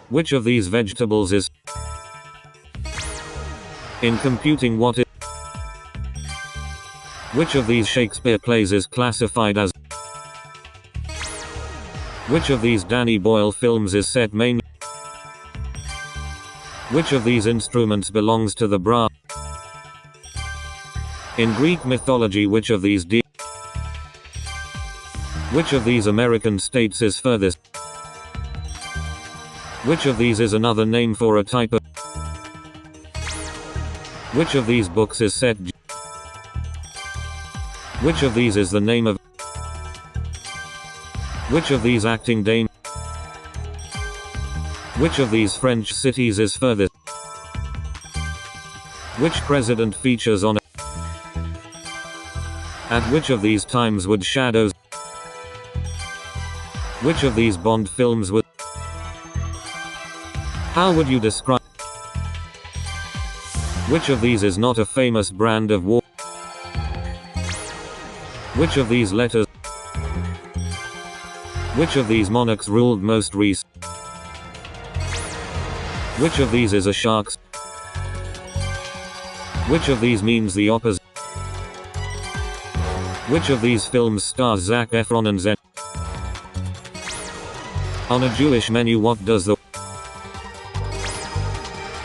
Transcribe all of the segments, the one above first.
Which of these vegetables is? In computing what is? Which of these Shakespeare plays is classified as? Which of these Danny Boyle films is set mainly? Which of these instruments belongs to the brass? In Greek mythology, which of these Which of these American states is furthest? Which of these is another name for a type of? Which of these books is set? Which of these is the name of? Which of these acting dame? Which of these French cities is furthest? Which president features on? At which of these times would shadows? Which of these Bond films would? How would you describe? Which of these is not a famous brand of war? Which of these letters? Which of these monarchs ruled most recently? Which of these is a shark? Which of these means the opposite? Which of these films stars Zac Efron and Zen? On a Jewish menu, what does the?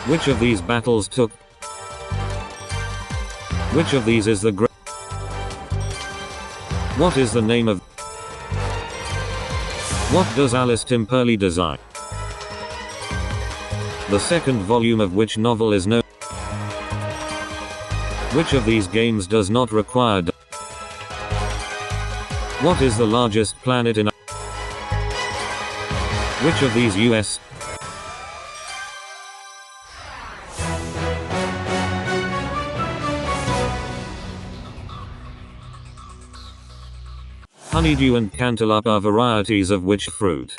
Which of these battles took? Which of these is the great? What is the name of? What does Alice Timperley design? The second volume of which novel is known? Which of these games does not require? What is the largest planet in? Which of these US? Honeydew and cantaloupe are varieties of which fruit?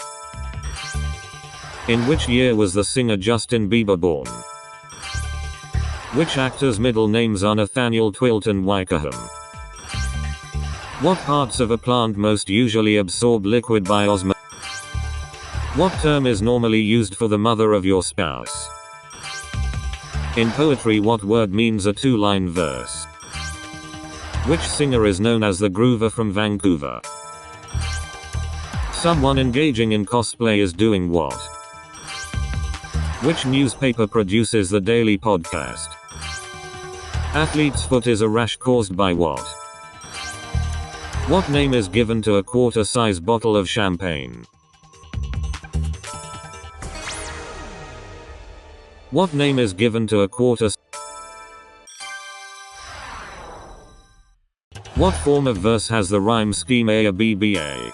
In which year was the singer Justin Bieber born? Which actor's middle names are Nathaniel Twilt and Wykeham? What parts of a plant most usually absorb liquid by osmosis? What term is normally used for the mother of your spouse? In poetry, what word means a two-line verse? Which singer is known as the Groover from Vancouver? Someone engaging in cosplay is doing what? Which newspaper produces the Daily Podcast? Athlete's foot is a rash caused by what? What name is given to a quarter-size bottle of champagne? What name is given to a quarter? What form of verse has the rhyme scheme A-B-B-A?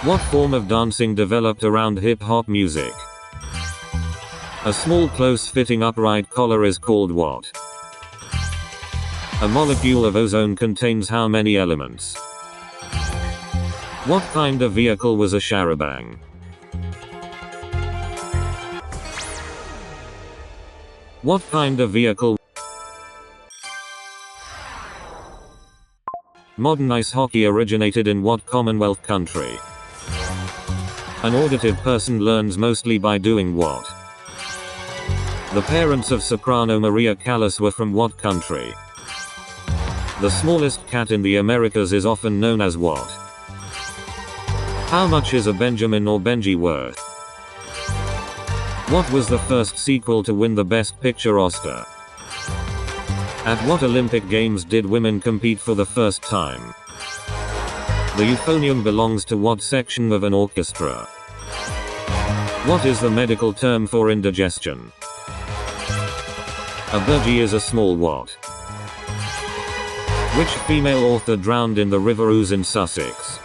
What form of dancing developed around hip-hop music? A small close-fitting upright collar is called what? A molecule of ozone contains how many elements? What kind of vehicle was a charabanc? What kind of vehicle? Modern ice hockey originated in what Commonwealth country? An auditive person learns mostly by doing what? The parents of soprano Maria Callas were from what country? The smallest cat in the Americas is often known as what? How much is a Benjamin or Benji worth? What was the first sequel to win the Best Picture Oscar? At what Olympic Games did women compete for the first time? The euphonium belongs to what section of an orchestra? What is the medical term for indigestion? A burgee is a small what? Which female author drowned in the River Ouse in Sussex?